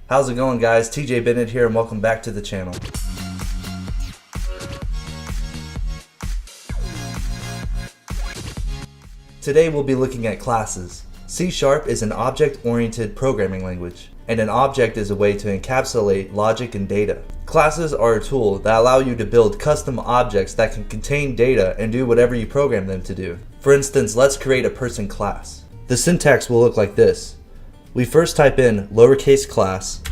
How's it going, guys? TJ Bennett here and welcome back to the channel. Today we'll be looking at classes. C# is an object-oriented programming language, and an object is a way to encapsulate logic and data. Classes are a tool that allow you to build custom objects that can contain data and do whatever you program them to do. For instance, let's create a person class. The syntax will look like this. We first type in lowercase class.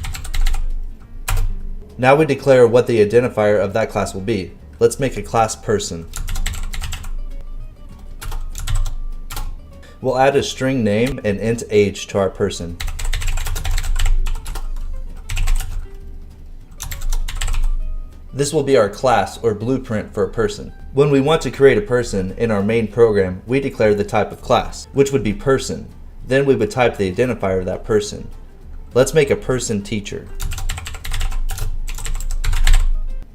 Now we declare what the identifier of that class will be. Let's make a class person. We'll add a string name and int age to our person. This will be our class or blueprint for a person. When we want to create a person in our main program, we declare the type of class, which would be person. Then we would type the identifier of that person. Let's make a person teacher.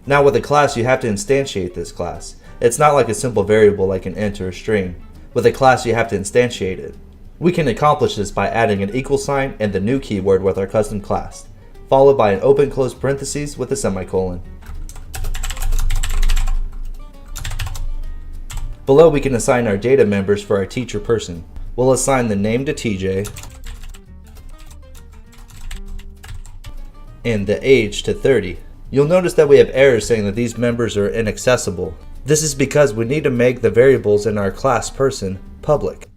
Now with a class, you have to instantiate this class. It's not like a simple variable like an int or a string. With a class, you have to instantiate it. We can accomplish this by adding an equal sign and the new keyword with our custom class, followed by an open close parentheses with a semicolon. Below, we can assign our data members for our teacher person. We'll assign the name to TJ and the age to 30. You'll notice that we have errors saying that these members are inaccessible. This is because we need to make the variables in our class person public.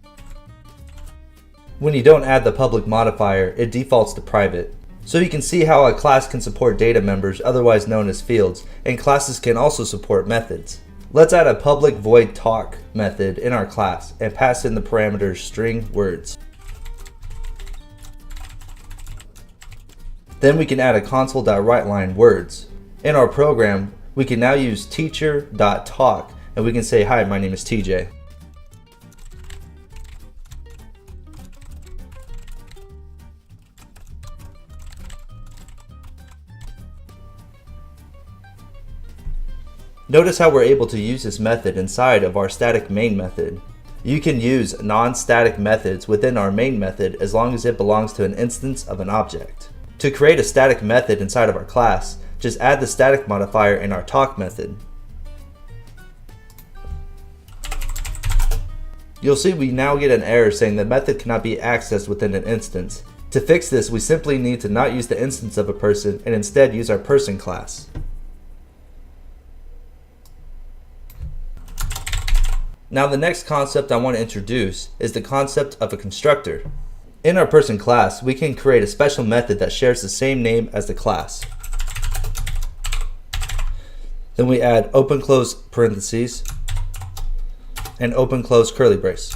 When you don't add the public modifier, it defaults to private. So you can see how a class can support data members, otherwise known as fields, and classes can also support methods. Let's add a public void talk method in our class and pass in the parameters string words. Then we can add a console.writeLine words. In our program, we can now use teacher.talk and we can say, "Hi, my name is TJ." Notice how we're able to use this method inside of our static main method. You can use non-static methods within our main method as long as it belongs to an instance of an object. To create a static method inside of our class, just add the static modifier in our talk method. You'll see we now get an error saying the method cannot be accessed within an instance. To fix this, we simply need to not use the instance of a person and instead use our person class. Now the next concept I want to introduce is the concept of a constructor. In our person class, we can create a special method that shares the same name as the class. Then we add open close parentheses and open close curly brace.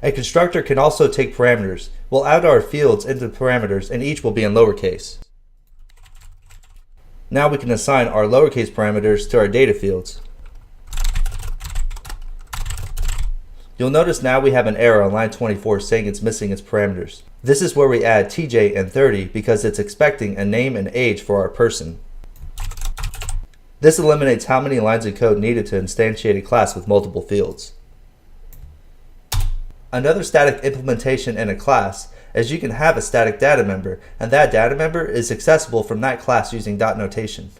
A constructor can also take parameters. We'll add our fields into parameters and each will be in lowercase. Now we can assign our lowercase parameters to our data fields. You'll notice now we have an error on line 24 saying it's missing its parameters. This is where we add TJ and 30 because it's expecting a name and age for our person. This eliminates how many lines of code needed to instantiate a class with multiple fields. Another static implementation in a class is you can have a static data member, and that data member is accessible from that class using dot notation.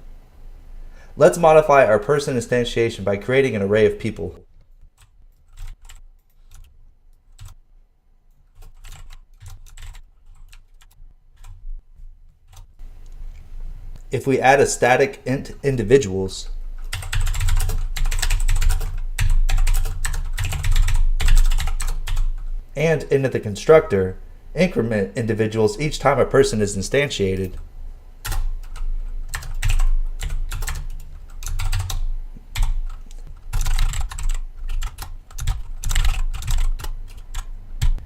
Let's modify our person instantiation by creating an array of people. If we add a static int individuals, and into the constructor, increment individuals each time a person is instantiated,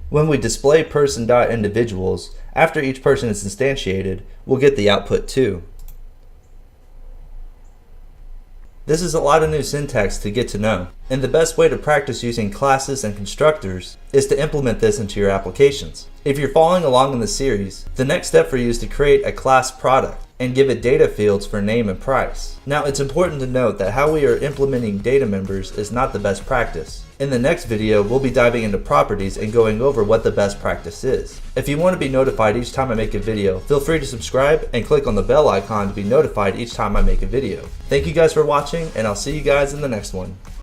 when we display person.individuals, after each person is instantiated, we'll get the output 2. This is a lot of new syntax to get to know, and the best way to practice using classes and constructors is to implement this into your applications. If you're following along in the series, the next step for you is to create a class product and give it data fields for name and price. Now it's important to note that how we are implementing data members is not the best practice. In the next video, we'll be diving into properties and going over what the best practice is. If you want to be notified each time I make a video, feel free to subscribe and click on the bell icon to be notified each time I make a video. Thank you guys for watching, and I'll see you guys in the next one.